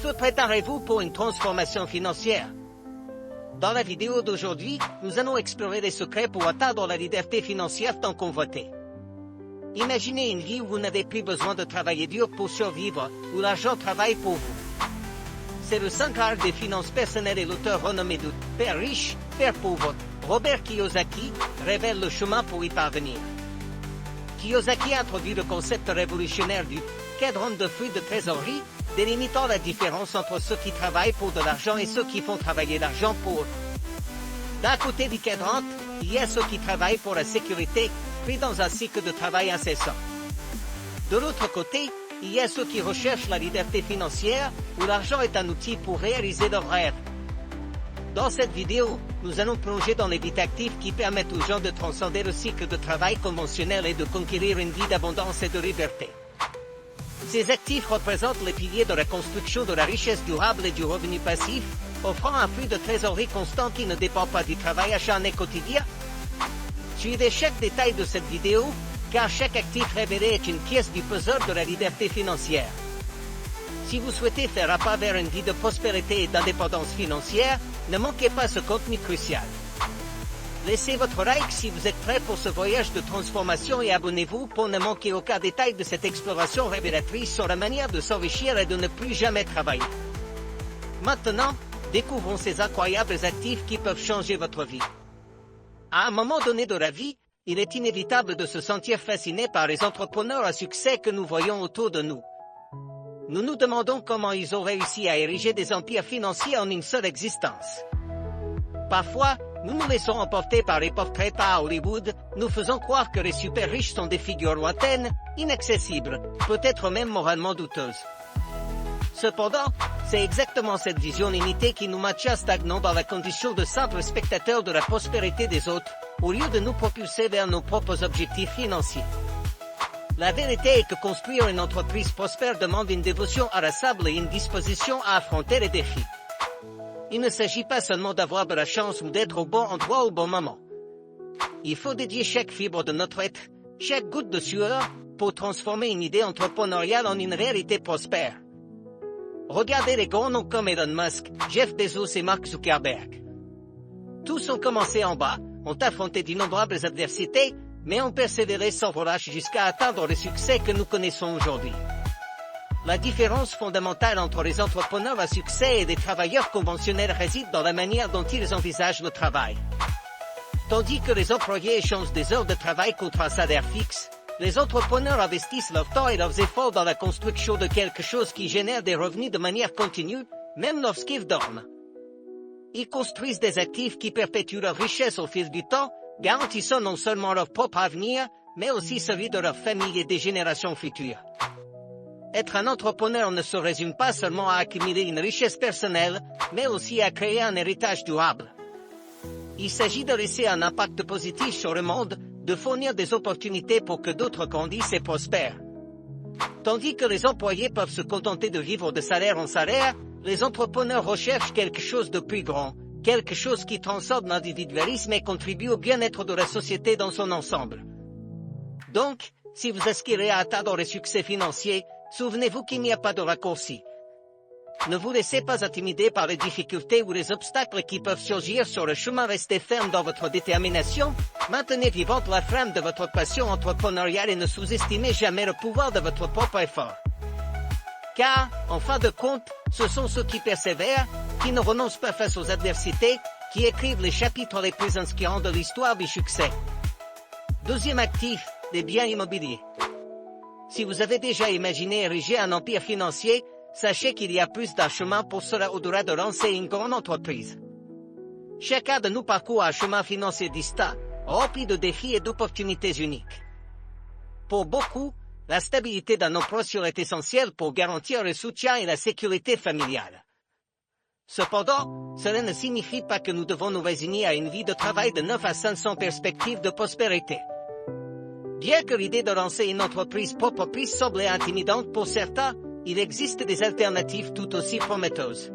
Se préparez-vous pour une transformation financière? Dans la vidéo d'aujourd'hui, nous allons explorer les secrets pour atteindre la liberté financière tant convoitée. Imaginez une vie où vous n'avez plus besoin de travailler dur pour survivre, où l'argent travaille pour vous. C'est le 5 art des finances personnelles et l'auteur renommé de « Père riche, Père pauvre », Robert Kiyosaki, révèle le chemin pour y parvenir. Kiyosaki introduit le concept révolutionnaire du « cadran de flux de trésorerie », délimitant la différence entre ceux qui travaillent pour de l'argent et ceux qui font travailler l'argent pour eux. D'un côté du cadran, il y a ceux qui travaillent pour la sécurité, pris dans un cycle de travail incessant. De l'autre côté, il y a ceux qui recherchent la liberté financière, où l'argent est un outil pour réaliser leurs rêves. Dans cette vidéo, nous allons plonger dans les vies actives qui permettent aux gens de transcender le cycle de travail conventionnel et de conquérir une vie d'abondance et de liberté. Ces actifs représentent les piliers de la construction de la richesse durable et du revenu passif, offrant un flux de trésorerie constant qui ne dépend pas du travail acharné quotidien. Suivez chaque détail de cette vidéo, car chaque actif révélé est une pièce du puzzle de la liberté financière. Si vous souhaitez faire un pas vers une vie de prospérité et d'indépendance financière, ne manquez pas ce contenu crucial. Laissez votre like si vous êtes prêt pour ce voyage de transformation et abonnez-vous pour ne manquer aucun détail de cette exploration révélatrice sur la manière de s'enrichir et de ne plus jamais travailler. Maintenant, découvrons ces incroyables actifs qui peuvent changer votre vie. À un moment donné de la vie, il est inévitable de se sentir fasciné par les entrepreneurs à succès que nous voyons autour de nous. Nous nous demandons comment ils ont réussi à ériger des empires financiers en une seule existence. Parfois, nous nous laissons emporter par les portraits peints à Hollywood, nous faisant croire que les super riches sont des figures lointaines, inaccessibles, peut-être même moralement douteuses. Cependant, c'est exactement cette vision limitée qui nous maintient stagnants dans la condition de simples spectateurs de la prospérité des autres, au lieu de nous propulser vers nos propres objectifs financiers. La vérité est que construire une entreprise prospère demande une dévotion inlassable et une disposition à affronter les défis. Il ne s'agit pas seulement d'avoir de la chance ou d'être au bon endroit au bon moment. Il faut dédier chaque fibre de notre être, chaque goutte de sueur, pour transformer une idée entrepreneuriale en une réalité prospère. Regardez les grands noms comme Elon Musk, Jeff Bezos et Mark Zuckerberg. Tous ont commencé en bas, ont affronté d'innombrables adversités, mais ont persévéré sans relâche jusqu'à atteindre le succès que nous connaissons aujourd'hui. La différence fondamentale entre les entrepreneurs à succès et les travailleurs conventionnels réside dans la manière dont ils envisagent le travail. Tandis que les employés échangent des heures de travail contre un salaire fixe, les entrepreneurs investissent leur temps et leurs efforts dans la construction de quelque chose qui génère des revenus de manière continue, même lorsqu'ils dorment. Ils construisent des actifs qui perpétuent leur richesse au fil du temps, garantissant non seulement leur propre avenir, mais aussi celui de leur famille et des générations futures. Être un entrepreneur ne se résume pas seulement à accumuler une richesse personnelle, mais aussi à créer un héritage durable. Il s'agit de laisser un impact positif sur le monde, de fournir des opportunités pour que d'autres grandissent et prospèrent. Tandis que les employés peuvent se contenter de vivre de salaire en salaire, les entrepreneurs recherchent quelque chose de plus grand, quelque chose qui transcende l'individualisme et contribue au bien-être de la société dans son ensemble. Donc, si vous aspirez à atteindre le succès financier, souvenez-vous qu'il n'y a pas de raccourci. Ne vous laissez pas intimider par les difficultés ou les obstacles qui peuvent surgir sur le chemin. Restez ferme dans votre détermination, maintenez vivante la flamme de votre passion entrepreneuriale et ne sous-estimez jamais le pouvoir de votre propre effort. Car, en fin de compte, ce sont ceux qui persévèrent, qui ne renoncent pas face aux adversités, qui écrivent les chapitres les plus inspirants de l'histoire du succès. Deuxième actif, les biens immobiliers. Si vous avez déjà imaginé ériger un empire financier, sachez qu'il y a plus d'un chemin pour cela au-delà de lancer une grande entreprise. Chacun de nous parcourt un chemin financier distinct, rempli de défis et d'opportunités uniques. Pour beaucoup, la stabilité d'un emploi sûr est essentielle pour garantir le soutien et la sécurité familiale. Cependant, cela ne signifie pas que nous devons nous résigner à une vie de travail de 9 à 5 sans perspective de prospérité. Bien que l'idée de lancer une entreprise propre puisse sembler intimidante pour certains, il existe des alternatives tout aussi prometteuses.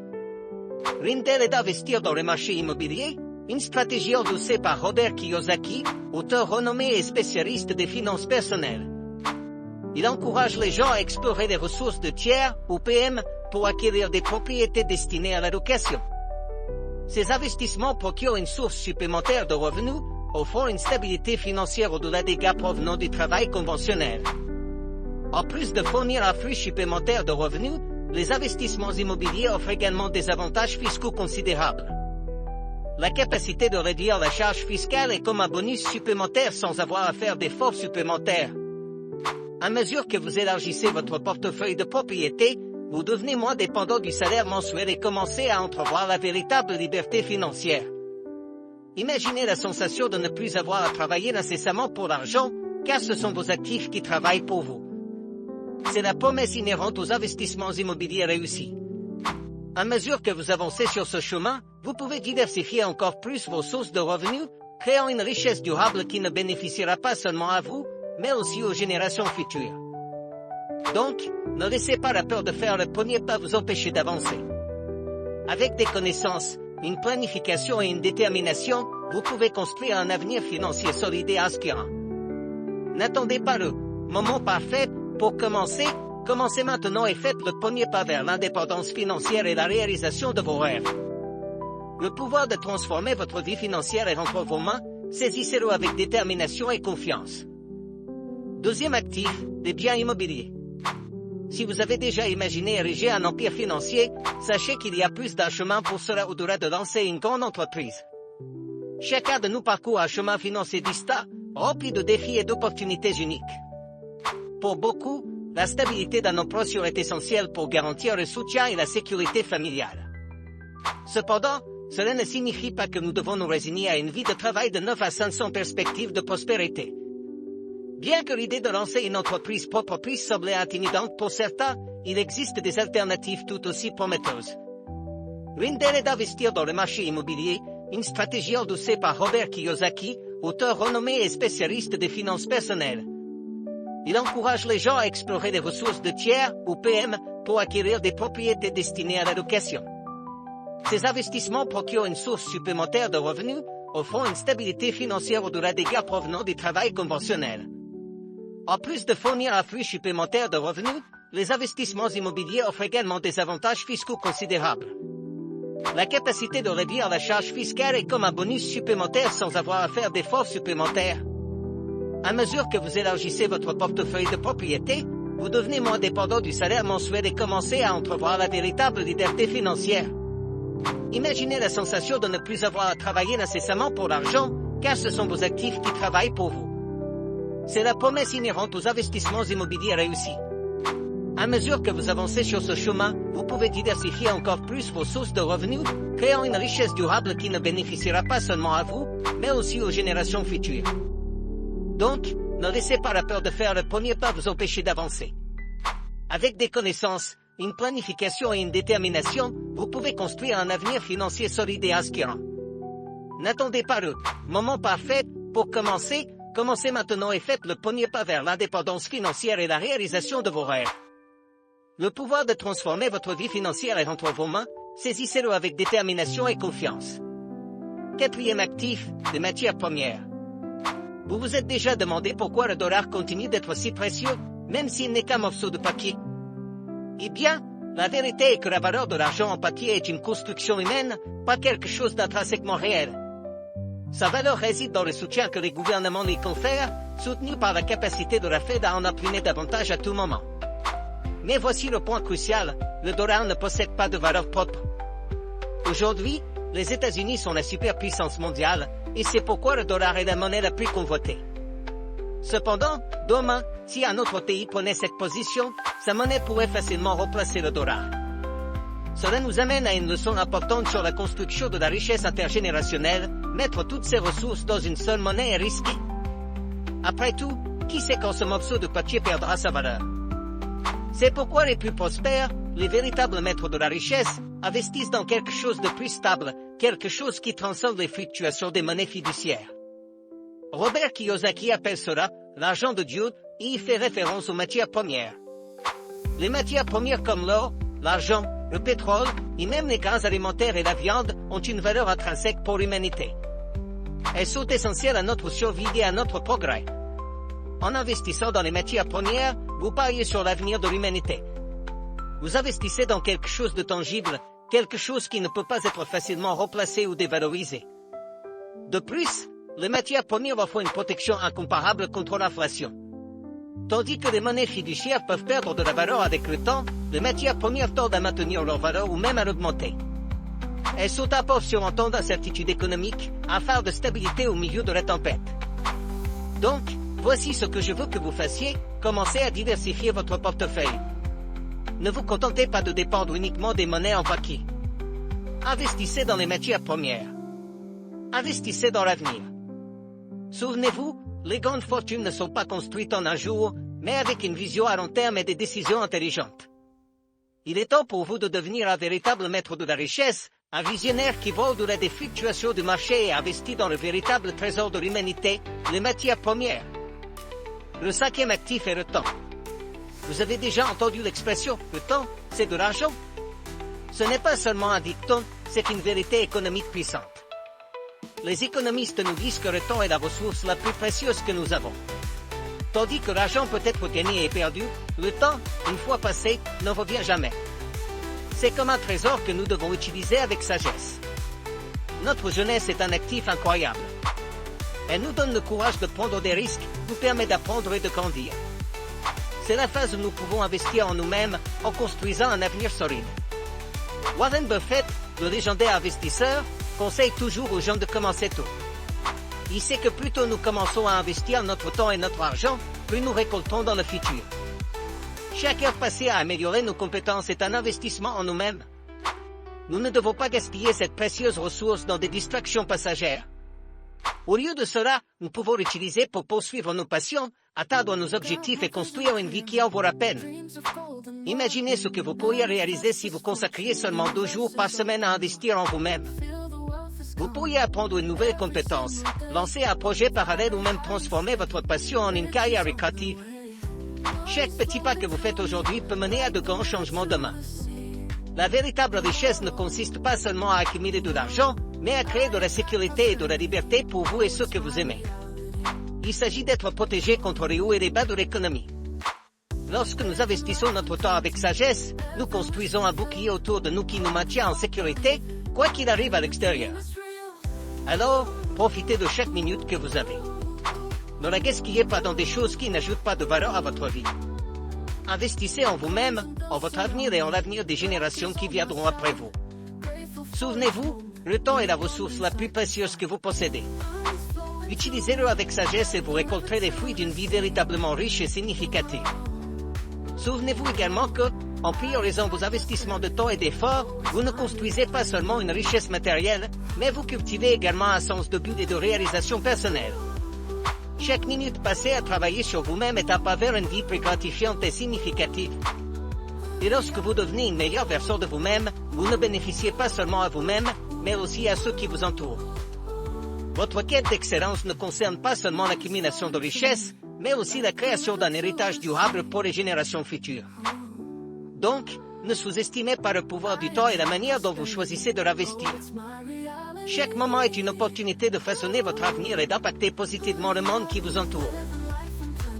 L'une d'elles est d'investir dans le marché immobilier, une stratégie endossée par Robert Kiyosaki, auteur renommé et spécialiste des finances personnelles. Il encourage les gens à explorer les ressources de tiers, ou PM, pour acquérir des propriétés destinées à la location. Ces investissements procurent une source supplémentaire de revenus, offrant une stabilité financière au-delà des gains provenant du travail conventionnel. En plus de fournir un flux supplémentaire de revenus, les investissements immobiliers offrent également des avantages fiscaux considérables. La capacité de réduire la charge fiscale est comme un bonus supplémentaire sans avoir à faire d'efforts supplémentaires. À mesure que vous élargissez votre portefeuille de propriétés, vous devenez moins dépendant du salaire mensuel et commencez à entrevoir la véritable liberté financière. Imaginez la sensation de ne plus avoir à travailler incessamment pour l'argent, car ce sont vos actifs qui travaillent pour vous. C'est la promesse inhérente aux investissements immobiliers réussis. À mesure que vous avancez sur ce chemin, vous pouvez diversifier encore plus vos sources de revenus, créant une richesse durable qui ne bénéficiera pas seulement à vous, mais aussi aux générations futures. Donc, ne laissez pas la peur de faire le premier pas vous empêcher d'avancer. Avec des connaissances, une planification et une détermination, vous pouvez construire un avenir financier solide et inspirant. N'attendez pas le moment parfait pour commencer. Commencez maintenant et faites le premier pas vers l'indépendance financière et la réalisation de vos rêves. Le pouvoir de transformer votre vie financière est entre vos mains, saisissez-le avec détermination et confiance. Deuxième actif, les biens immobiliers. Si vous avez déjà imaginé ériger un empire financier, sachez qu'il y a plus d'un chemin pour cela au-delà de lancer une grande entreprise. Chacun de nous parcourt un chemin financier distinct, rempli de défis et d'opportunités uniques. Pour beaucoup, la stabilité d'un emploi sûr est essentielle pour garantir le soutien et la sécurité familiale. Cependant, cela ne signifie pas que nous devons nous résigner à une vie de travail de 9 à 5 sans perspective de prospérité. Bien que l'idée de lancer une entreprise propre puisse sembler intimidante pour certains, il existe des alternatives tout aussi prometteuses. L'une d'elles est d'investir dans le marché immobilier, une stratégie endossée par Robert Kiyosaki, auteur renommé et spécialiste des finances personnelles. Il encourage les gens à explorer les ressources de tiers, ou PM, pour acquérir des propriétés destinées à la location. Ces investissements procurent une source supplémentaire de revenus, offrant une stabilité financière au-delà des gains provenant du travail conventionnel. En plus de fournir un flux supplémentaire de revenus, les investissements immobiliers offrent également des avantages fiscaux considérables. La capacité de réduire la charge fiscale est comme un bonus supplémentaire sans avoir à faire d'efforts supplémentaires. À mesure que vous élargissez votre portefeuille de propriété, vous devenez moins dépendant du salaire mensuel et commencez à entrevoir la véritable liberté financière. Imaginez la sensation de ne plus avoir à travailler incessamment pour l'argent, car ce sont vos actifs qui travaillent pour vous. C'est la promesse inhérente aux investissements immobiliers réussis. À mesure que vous avancez sur ce chemin, vous pouvez diversifier encore plus vos sources de revenus, créant une richesse durable qui ne bénéficiera pas seulement à vous, mais aussi aux générations futures. Donc, ne laissez pas la peur de faire le premier pas vous empêcher d'avancer. Avec des connaissances, une planification et une détermination, vous pouvez construire un avenir financier solide et inspirant. N'attendez pas le moment parfait pour commencer, commencez maintenant et faites le premier pas vers l'indépendance financière et la réalisation de vos rêves. Le pouvoir de transformer votre vie financière est entre vos mains, saisissez-le avec détermination et confiance. Quatrième actif, les matières premières. Vous vous êtes déjà demandé pourquoi le dollar continue d'être si précieux, même s'il n'est qu'un morceau de papier? Eh bien, la vérité est que la valeur de l'argent en papier est une construction humaine, pas quelque chose d'intrinsèquement réel. Sa valeur réside dans le soutien que les gouvernements lui confèrent, soutenu par la capacité de la Fed à en imprimer davantage à tout moment. Mais voici le point crucial, le dollar ne possède pas de valeur propre. Aujourd'hui, les États-Unis sont la superpuissance mondiale, et c'est pourquoi le dollar est la monnaie la plus convoitée. Cependant, demain, si un autre pays prenait cette position, sa monnaie pourrait facilement remplacer le dollar. Cela nous amène à une leçon importante sur la construction de la richesse intergénérationnelle, mettre toutes ses ressources dans une seule monnaie est risqué. Après tout, qui sait quand ce morceau de papier perdra sa valeur? C'est pourquoi les plus prospères, les véritables maîtres de la richesse, investissent dans quelque chose de plus stable, quelque chose qui transcende les fluctuations des monnaies fiduciaires. Robert Kiyosaki appelle cela l'argent de Dieu et y fait référence aux matières premières. Les matières premières comme l'or, l'argent, le pétrole, et même les grains alimentaires et la viande ont une valeur intrinsèque pour l'humanité. Elles sont essentielles à notre survie et à notre progrès. En investissant dans les matières premières, vous pariez sur l'avenir de l'humanité. Vous investissez dans quelque chose de tangible, quelque chose qui ne peut pas être facilement remplacé ou dévalorisé. De plus, les matières premières offrent une protection incomparable contre l'inflation. Tandis que les monnaies fiduciaires peuvent perdre de la valeur avec le temps, les matières premières tendent à maintenir leur valeur ou même à l'augmenter. Elles sont un port sur un temps d'incertitude économique, un phare de stabilité au milieu de la tempête. Donc, voici ce que je veux que vous fassiez, commencez à diversifier votre portefeuille. Ne vous contentez pas de dépendre uniquement des monnaies en papier. Investissez dans les matières premières. Investissez dans l'avenir. Souvenez-vous, les grandes fortunes ne sont pas construites en un jour, mais avec une vision à long terme et des décisions intelligentes. Il est temps pour vous de devenir un véritable maître de la richesse, un visionnaire qui voit au-delà des fluctuations du marché et investit dans le véritable trésor de l'humanité, les matières premières. Le cinquième actif est le temps. Vous avez déjà entendu l'expression « le temps, c'est de l'argent ». Ce n'est pas seulement un dicton, c'est une vérité économique puissante. Les économistes nous disent que le temps est la ressource la plus précieuse que nous avons. Tandis que l'argent peut être gagné et perdu, le temps, une fois passé, ne revient jamais. C'est comme un trésor que nous devons utiliser avec sagesse. Notre jeunesse est un actif incroyable. Elle nous donne le courage de prendre des risques, nous permet d'apprendre et de grandir. C'est la phase où nous pouvons investir en nous-mêmes, en construisant un avenir solide. Warren Buffett, le légendaire investisseur, conseille toujours aux gens de commencer tôt. Il sait que plus tôt nous commençons à investir notre temps et notre argent, plus nous récoltons dans le futur. Chaque heure passée à améliorer nos compétences est un investissement en nous-mêmes. Nous ne devons pas gaspiller cette précieuse ressource dans des distractions passagères. Au lieu de cela, nous pouvons l'utiliser pour poursuivre nos passions, atteindre nos objectifs et construire une vie qui en vaut la peine. Imaginez ce que vous pourriez réaliser si vous consacriez seulement 2 jours par semaine à investir en vous-même. Vous pourriez apprendre une nouvelle compétence, lancer un projet parallèle ou même transformer votre passion en une carrière récréative. Chaque petit pas que vous faites aujourd'hui peut mener à de grands changements demain. La véritable richesse ne consiste pas seulement à accumuler de l'argent, mais à créer de la sécurité et de la liberté pour vous et ceux que vous aimez. Il s'agit d'être protégé contre les hauts et les bas de l'économie. Lorsque nous investissons notre temps avec sagesse, nous construisons un bouclier autour de nous qui nous maintient en sécurité, quoi qu'il arrive à l'extérieur. Alors, profitez de chaque minute que vous avez. Ne la gaspillez pas dans des choses qui n'ajoutent pas de valeur à votre vie. Investissez en vous-même, en votre avenir et en l'avenir des générations qui viendront après vous. Souvenez-vous, le temps est la ressource la plus précieuse que vous possédez. Utilisez-le avec sagesse et vous récolterez les fruits d'une vie véritablement riche et significative. Souvenez-vous également que, en priorisant vos investissements de temps et d'efforts, vous ne construisez pas seulement une richesse matérielle, mais vous cultivez également un sens de but et de réalisation personnelle. Chaque minute passée à travailler sur vous-même est un pas vers une vie plus gratifiante et significative. Et lorsque vous devenez une meilleure version de vous-même, vous ne bénéficiez pas seulement à vous-même, mais aussi à ceux qui vous entourent. Votre quête d'excellence ne concerne pas seulement l'accumulation de richesses, mais aussi la création d'un héritage durable pour les générations futures. Donc, ne sous-estimez pas le pouvoir du temps et la manière dont vous choisissez de l'investir. Chaque moment est une opportunité de façonner votre avenir et d'impacter positivement le monde qui vous entoure.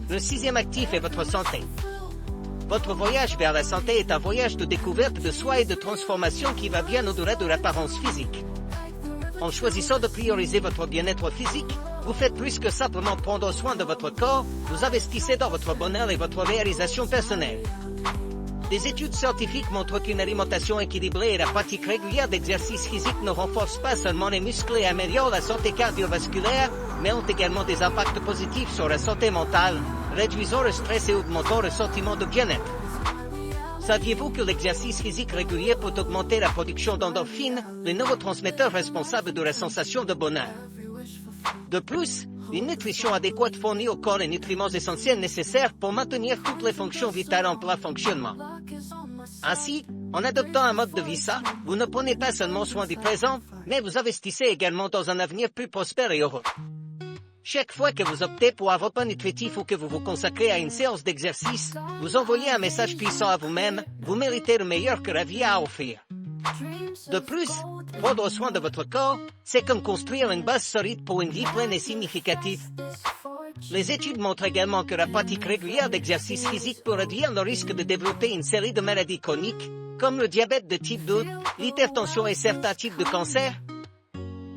Le 6e actif est votre santé. Votre voyage vers la santé est un voyage de découverte de soi et de transformation qui va bien au-delà de l'apparence physique. En choisissant de prioriser votre bien-être physique, vous faites plus que simplement prendre soin de votre corps, vous investissez dans votre bonheur et votre réalisation personnelle. Des études scientifiques montrent qu'une alimentation équilibrée et la pratique régulière d'exercices physiques ne renforcent pas seulement les muscles et améliorent la santé cardiovasculaire, mais ont également des impacts positifs sur la santé mentale, réduisant le stress et augmentant le sentiment de bien-être. Saviez-vous que l'exercice physique régulier peut augmenter la production d'endorphines, les neurotransmetteurs responsables de la sensation de bonheur? De plus, une nutrition adéquate fournit au corps les nutriments essentiels nécessaires pour maintenir toutes les fonctions vitales en plein fonctionnement. Ainsi, en adoptant un mode de vie sain, vous ne prenez pas seulement soin du présent, mais vous investissez également dans un avenir plus prospère et heureux. Chaque fois que vous optez pour un repas nutritif ou que vous vous consacrez à une séance d'exercice, vous envoyez un message puissant à vous-même, vous méritez le meilleur que la vie a à offrir. De plus, prendre soin de votre corps, c'est comme construire une base solide pour une vie pleine et significative. Les études montrent également que la pratique régulière d'exercice physique peut réduire le risque de développer une série de maladies chroniques, comme le diabète de type 2, l'hypertension et certains types de cancers.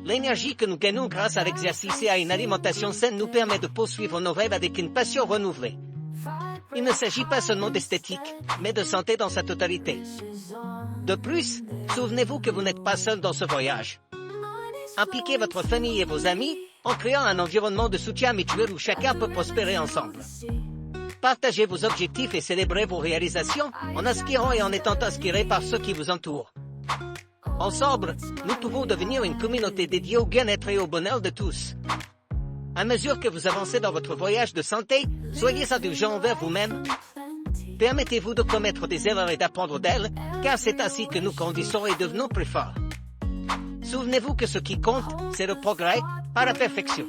L'énergie que nous gagnons grâce à l'exercice et à une alimentation saine nous permet de poursuivre nos rêves avec une passion renouvelée. Il ne s'agit pas seulement d'esthétique, mais de santé dans sa totalité. De plus, souvenez-vous que vous n'êtes pas seul dans ce voyage. Impliquez votre famille et vos amis en créant un environnement de soutien mutuel où chacun peut prospérer ensemble. Partagez vos objectifs et célébrez vos réalisations en inspirant et en étant inspirés par ceux qui vous entourent. Ensemble, nous pouvons devenir une communauté dédiée au bien-être et au bonheur de tous. À mesure que vous avancez dans votre voyage de santé, soyez indulgents envers vous-même. Permettez-vous de commettre des erreurs et d'apprendre d'elles, car c'est ainsi que nous grandissons et devenons plus forts. Souvenez-vous que ce qui compte, c'est le progrès, pas la perfection.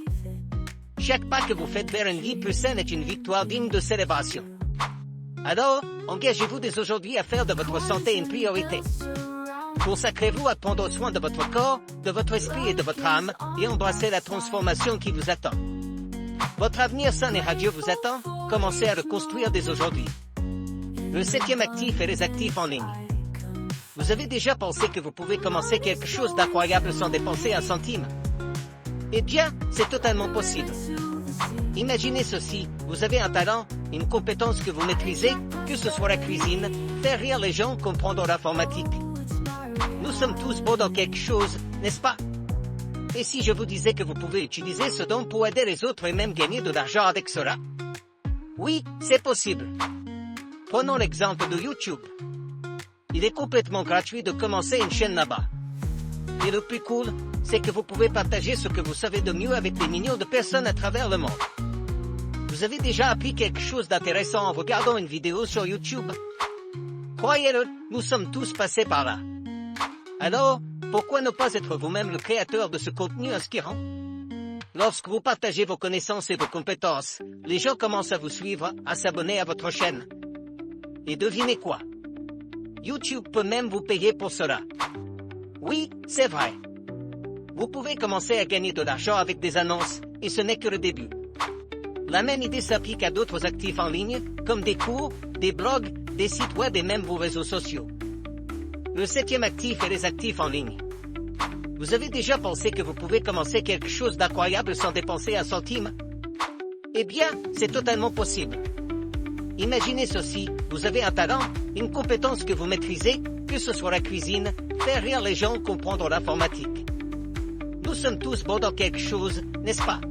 Chaque pas que vous faites vers une vie plus saine est une victoire digne de célébration. Alors, engagez-vous dès aujourd'hui à faire de votre santé une priorité. Consacrez-vous à prendre soin de votre corps, de votre esprit et de votre âme, et embrassez la transformation qui vous attend. Votre avenir sain et radieux vous attend, commencez à le construire dès aujourd'hui. Le 7e actif est les actifs en ligne. Vous avez déjà pensé que vous pouvez commencer quelque chose d'incroyable sans dépenser un centime? Eh bien, c'est totalement possible. Imaginez ceci, vous avez un talent, une compétence que vous maîtrisez, que ce soit la cuisine, faire rire les gens, comprendre l'informatique. Nous sommes tous bons dans quelque chose, n'est-ce pas? Et si je vous disais que vous pouvez utiliser ce don pour aider les autres et même gagner de l'argent avec cela? Oui, c'est possible. Prenons l'exemple de YouTube. Il est complètement gratuit de commencer une chaîne là-bas. Et le plus cool, c'est que vous pouvez partager ce que vous savez de mieux avec des millions de personnes à travers le monde. Vous avez déjà appris quelque chose d'intéressant en regardant une vidéo sur YouTube? Croyez-le, nous sommes tous passés par là. Alors, pourquoi ne pas être vous-même le créateur de ce contenu inspirant? Lorsque vous partagez vos connaissances et vos compétences, les gens commencent à vous suivre, à s'abonner à votre chaîne. Et devinez quoi? YouTube peut même vous payer pour cela. Oui, c'est vrai. Vous pouvez commencer à gagner de l'argent avec des annonces, et ce n'est que le début. La même idée s'applique à d'autres actifs en ligne, comme des cours, des blogs, des sites web et même vos réseaux sociaux. Le 7e actif est les actifs en ligne. Vous avez déjà pensé que vous pouvez commencer quelque chose d'incroyable sans dépenser un centime? Eh bien, c'est totalement possible. Imaginez ceci, vous avez un talent, une compétence que vous maîtrisez, que ce soit la cuisine, faire rire les gens, comprendre l'informatique. Nous sommes tous bons dans quelque chose, n'est-ce pas?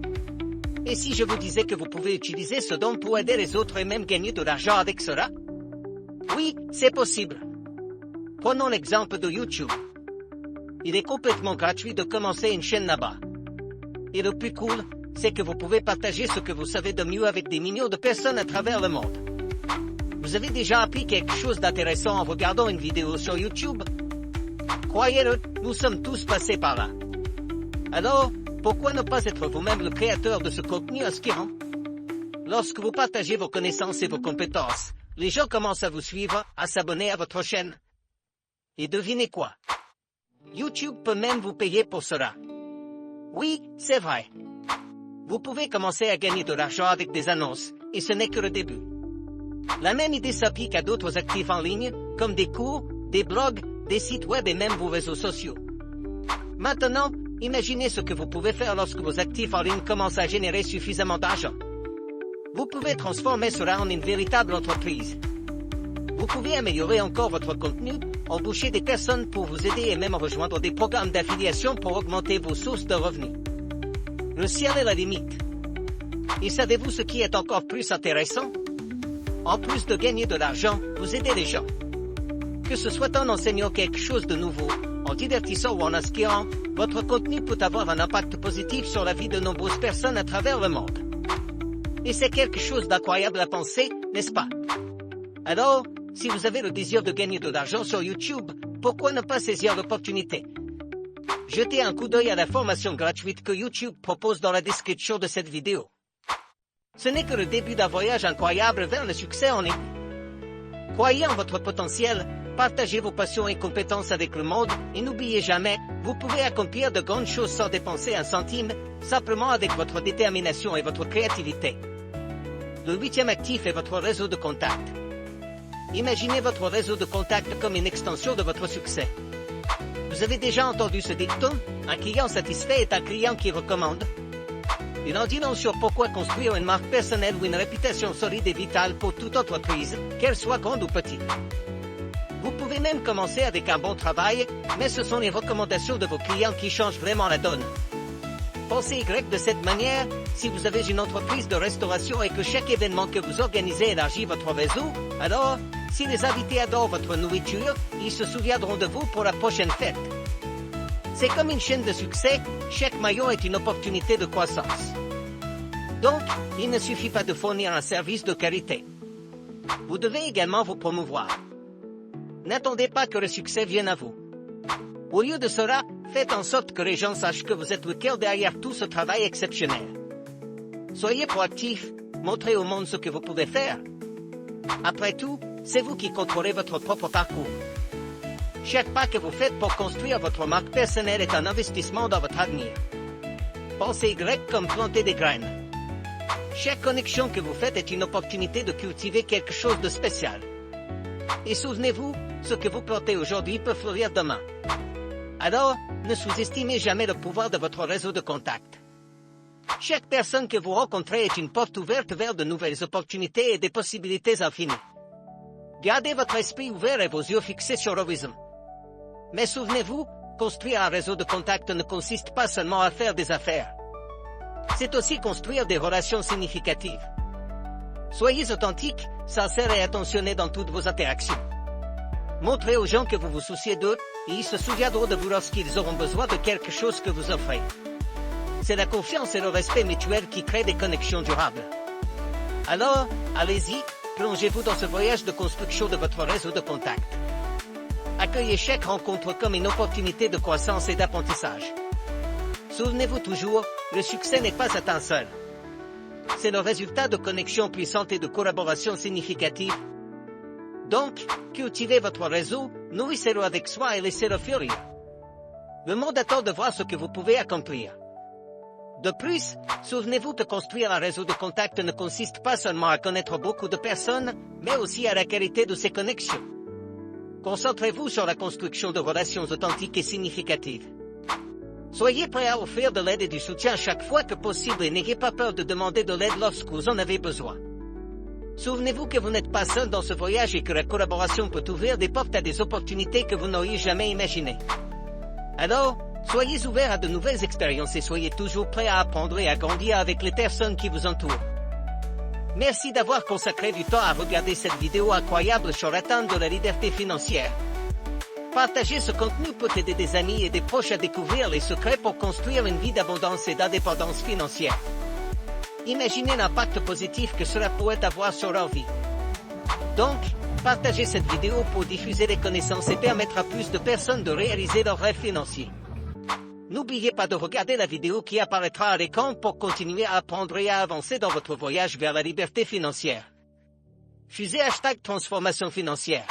Et si je vous disais que vous pouvez utiliser ce don pour aider les autres et même gagner de l'argent avec cela? Oui, c'est possible. Prenons l'exemple de YouTube. Il est complètement gratuit de commencer une chaîne là-bas. Et le plus cool, c'est que vous pouvez partager ce que vous savez de mieux avec des millions de personnes à travers le monde. Vous avez déjà appris quelque chose d'intéressant en regardant une vidéo sur YouTube? Croyez-le, nous sommes tous passés par là. Alors, pourquoi ne pas être vous-même le créateur de ce contenu inspirant? Lorsque vous partagez vos connaissances et vos compétences, les gens commencent à vous suivre, à s'abonner à votre chaîne. Et devinez quoi? YouTube peut même vous payer pour cela. Oui, c'est vrai. Vous pouvez commencer à gagner de l'argent avec des annonces, et ce n'est que le début. La même idée s'applique à d'autres actifs en ligne, comme des cours, des blogs, des sites web et même vos réseaux sociaux. Maintenant, imaginez ce que vous pouvez faire lorsque vos actifs en ligne commencent à générer suffisamment d'argent. Vous pouvez transformer cela en une véritable entreprise. Vous pouvez améliorer encore votre contenu, embaucher des personnes pour vous aider et même rejoindre des programmes d'affiliation pour augmenter vos sources de revenus. Le ciel est la limite. Et savez-vous ce qui est encore plus intéressant? En plus de gagner de l'argent, vous aidez les gens. Que ce soit en enseignant quelque chose de nouveau, en divertissant ou en inspirant, votre contenu peut avoir un impact positif sur la vie de nombreuses personnes à travers le monde. Et c'est quelque chose d'incroyable à penser, n'est-ce pas? Alors, si vous avez le désir de gagner de l'argent sur YouTube, pourquoi ne pas saisir l'opportunité? Jetez un coup d'œil à la formation gratuite que YouTube propose dans la description de cette vidéo. Ce n'est que le début d'un voyage incroyable vers le succès en ligne. Croyez en votre potentiel, Partagez vos passions et compétences avec le monde, et n'oubliez jamais, vous pouvez accomplir de grandes choses sans dépenser un centime, simplement avec votre détermination et votre créativité. Le 8e actif est votre réseau de contacts. Imaginez votre réseau de contacts comme une extension de votre succès. Vous avez déjà entendu ce dicton? Un client satisfait est un client qui recommande. Il en dit long sur pourquoi construire une marque personnelle ou une réputation solide est vitale pour toute entreprise, qu'elle soit grande ou petite. Vous pouvez même commencer avec un bon travail, mais ce sont les recommandations de vos clients qui changent vraiment la donne. Pensez Y de cette manière, si vous avez une entreprise de restauration et que chaque événement que vous organisez élargit votre réseau, alors, si les invités adorent votre nourriture, ils se souviendront de vous pour la prochaine fête. C'est comme une chaîne de succès, chaque maillon est une opportunité de croissance. Donc, il ne suffit pas de fournir un service de qualité. Vous devez également vous promouvoir. N'attendez pas que le succès vienne à vous. Au lieu de cela, faites en sorte que les gens sachent que vous êtes le cœur derrière tout ce travail exceptionnel. Soyez proactif, montrez au monde ce que vous pouvez faire. Après tout, c'est vous qui contrôlez votre propre parcours. Chaque pas que vous faites pour construire votre marque personnelle est un investissement dans votre avenir. Pensez Y comme planter des graines. Chaque connexion que vous faites est une opportunité de cultiver quelque chose de spécial. Et souvenez-vous, ce que vous plantez aujourd'hui peut fleurir demain. Alors, ne sous-estimez jamais le pouvoir de votre réseau de contacts. Chaque personne que vous rencontrez est une porte ouverte vers de nouvelles opportunités et des possibilités infinies. Gardez votre esprit ouvert et vos yeux fixés sur l'horizon. Mais souvenez-vous, construire un réseau de contacts ne consiste pas seulement à faire des affaires. C'est aussi construire des relations significatives. Soyez authentique, sincère et attentionné dans toutes vos interactions. Montrez aux gens que vous vous souciez d'eux, et ils se souviendront de vous lorsqu'ils auront besoin de quelque chose que vous offrez. C'est la confiance et le respect mutuel qui créent des connexions durables. Alors, allez-y, plongez-vous dans ce voyage de construction de votre réseau de contacts. Accueillez chaque rencontre comme une opportunité de croissance et d'apprentissage. Souvenez-vous toujours, le succès n'est pas atteint seul. C'est le résultat de connexions puissantes et de collaborations significatives. Donc, cultivez votre réseau, nourrissez-le avec soin et laissez-le fleurir. Le monde attend de voir ce que vous pouvez accomplir. De plus, souvenez-vous que construire un réseau de contacts ne consiste pas seulement à connaître beaucoup de personnes, mais aussi à la qualité de ces connexions. Concentrez-vous sur la construction de relations authentiques et significatives. Soyez prêt à offrir de l'aide et du soutien chaque fois que possible et n'ayez pas peur de demander de l'aide lorsque vous en avez besoin. Souvenez-vous que vous n'êtes pas seul dans ce voyage et que la collaboration peut ouvrir des portes à des opportunités que vous n'auriez jamais imaginées. Alors, soyez ouverts à de nouvelles expériences et soyez toujours prêts à apprendre et à grandir avec les personnes qui vous entourent. Merci d'avoir consacré du temps à regarder cette vidéo incroyable sur l'atteinte de la liberté financière. Partager ce contenu peut aider des amis et des proches à découvrir les secrets pour construire une vie d'abondance et d'indépendance financière. Imaginez l'impact positif que cela pourrait avoir sur leur vie. Donc, partagez cette vidéo pour diffuser les connaissances et permettre à plus de personnes de réaliser leurs rêves financiers. N'oubliez pas de regarder la vidéo qui apparaîtra à l'écran pour continuer à apprendre et à avancer dans votre voyage vers la liberté financière. Fusez #transformation financière.